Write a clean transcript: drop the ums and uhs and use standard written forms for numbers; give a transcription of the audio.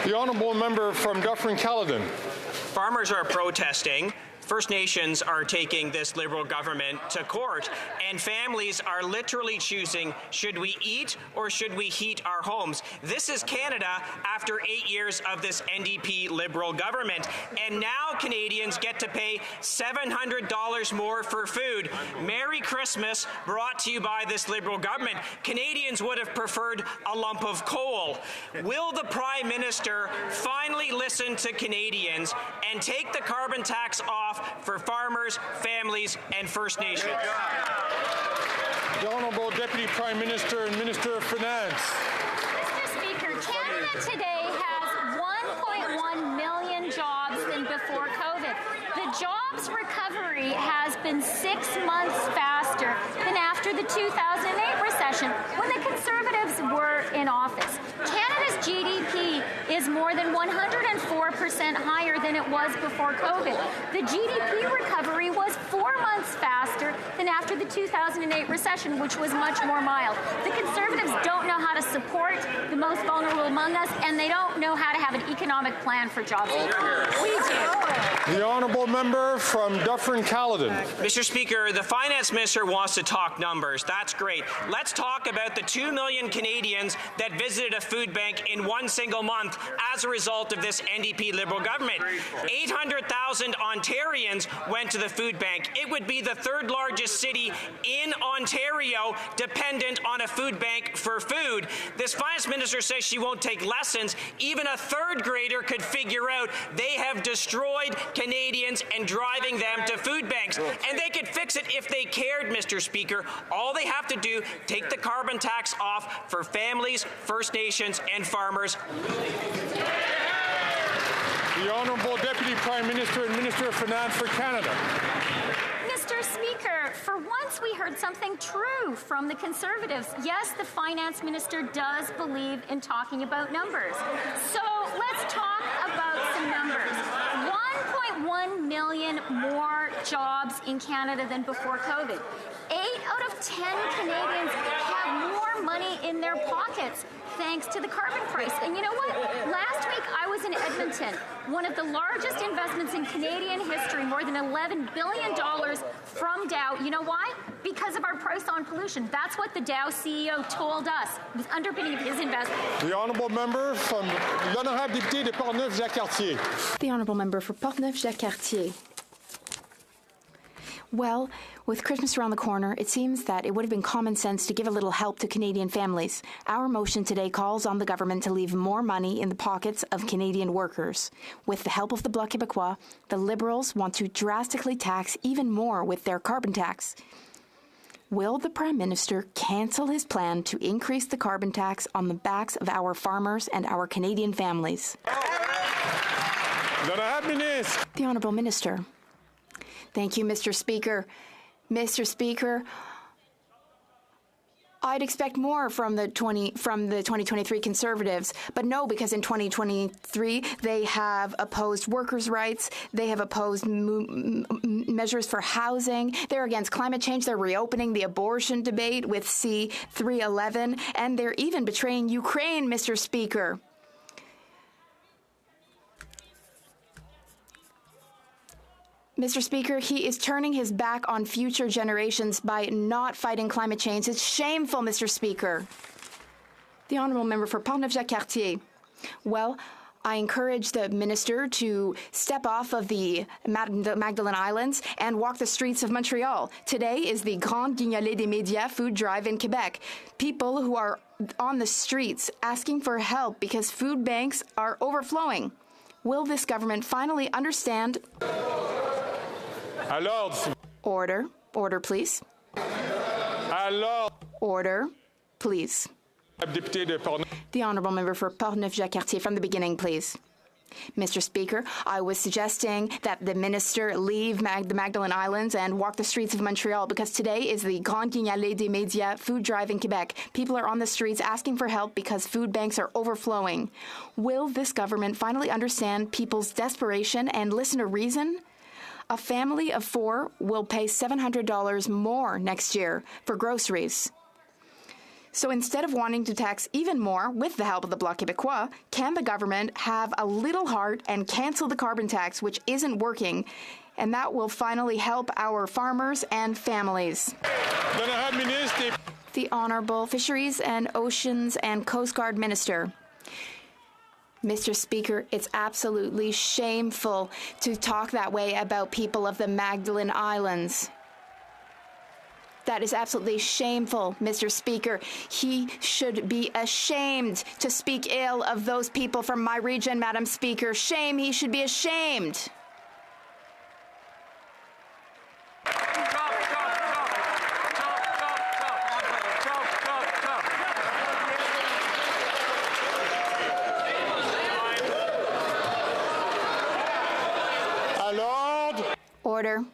The honourable member from Dufferin-Caledon. Farmers are protesting. First Nations are taking this Liberal government to court, and families are literally choosing, should we eat or should we heat our homes? This is Canada after 8 years of this NDP-Liberal government, and now Canadians get to pay $700 more for food. Merry Christmas, brought to you by this Liberal government. Canadians would have preferred a lump of coal. Will the Prime Minister finally listen to Canadians and take the carbon tax off for farmers, families, and First Nations? The Honourable Deputy Prime Minister and Minister of Finance. Mr. Speaker, Canada today has 1.1 million jobs than before COVID. The jobs recovery has been 6 months faster than after the 2008 recession, when the Conservatives were in office. Canada's GDP is more than 104% higher than it was before COVID. The GDP recovery was 4 months faster than after the 2008 recession, which was much more mild. The Conservatives don't know how to support the most vulnerable among us, and they don't know how to have an economic plan for jobs. We do. The honourable member from Dufferin-Caledon. Mr. Speaker, the Finance Minister wants to talk numbers. That's great. Let's talk about the 2 million Canadians that visited a food bank in one single month as a result of this NDP-Liberal government. 800,000 Ontarians went to the food bank. It would be the third largest city in Ontario dependent on a food bank for food. This Finance Minister says she won't take lessons. Even a third grader could figure out they have destroyed Canadians and driving them to food banks. And they could fix it if they cared, Mr. Speaker. All they have to do, take the carbon tax off for families, First Nations, and farmers. The Honourable Deputy Prime Minister and Minister of Finance for Canada. Mr. Speaker, for once we heard something true from the Conservatives. Yes, the Finance Minister does believe in talking about numbers. So let's talk about some numbers. 1.1 million more jobs in Canada than before COVID. 8 out of 10 Canadians have more money in their pockets thanks to the carbon price. And you know what? Last week I was in Edmonton, one of the largest investments in Canadian history, more than $11 billion from Dow. You know why? Because of our price on pollution. That's what the Dow CEO told us was underpinning of his investment. The honourable member from l'honorable député de Portneuf-Jacques-Cartier. The honourable member for Portneuf-Jacques-Cartier. Well, with Christmas around the corner, it seems that it would have been common sense to give a little help to Canadian families. Our motion today calls on the government to leave more money in the pockets of Canadian workers. With the help of the Bloc Québécois, the Liberals want to drastically tax even more with their carbon tax. Will the Prime Minister cancel his plan to increase the carbon tax on the backs of our farmers and our Canadian families? The Honourable Minister. Thank you, Mr. Speaker. Mr. Speaker, I'd expect more from the 2023 Conservatives, but no, because in 2023 they have opposed workers' rights, they have opposed measures for housing, they're against climate change, they're reopening the abortion debate with C-311, and they're even betraying Ukraine, Mr. Speaker. Mr. Speaker, he is turning his back on future generations by not fighting climate change. It's shameful, Mr. Speaker. The honourable member for Portneuf-Jacques-Cartier. Well, I encourage the minister to step off of the Magdalen Islands and walk the streets of Montreal. Today is the Grande Guignolée des Médias food drive in Quebec. People who are on the streets asking for help because food banks are overflowing. Will this government finally understand? Order. Order, please. Order, please. The honourable member for Portneuf-Jacques-Cartier from the beginning, please. Mr. Speaker, I was suggesting that the minister leave the Magdalen Islands and walk the streets of Montreal because today is the Grande Guignolée des Médias food drive in Quebec. People are on the streets asking for help because food banks are overflowing. Will this government finally understand people's desperation and listen to reason? A family of 4 will pay $700 more next year for groceries. So instead of wanting to tax even more with the help of the Bloc Québécois, can the government have a little heart and cancel the carbon tax, which isn't working, and that will finally help our farmers and families? The Honourable Fisheries and Oceans and Coast Guard Minister. Mr. Speaker, it's absolutely shameful to talk that way about people of the Magdalen Islands. That is absolutely shameful, Mr. Speaker. He should be ashamed to speak ill of those people from my region, Madam Speaker. Shame, he should be ashamed. Order.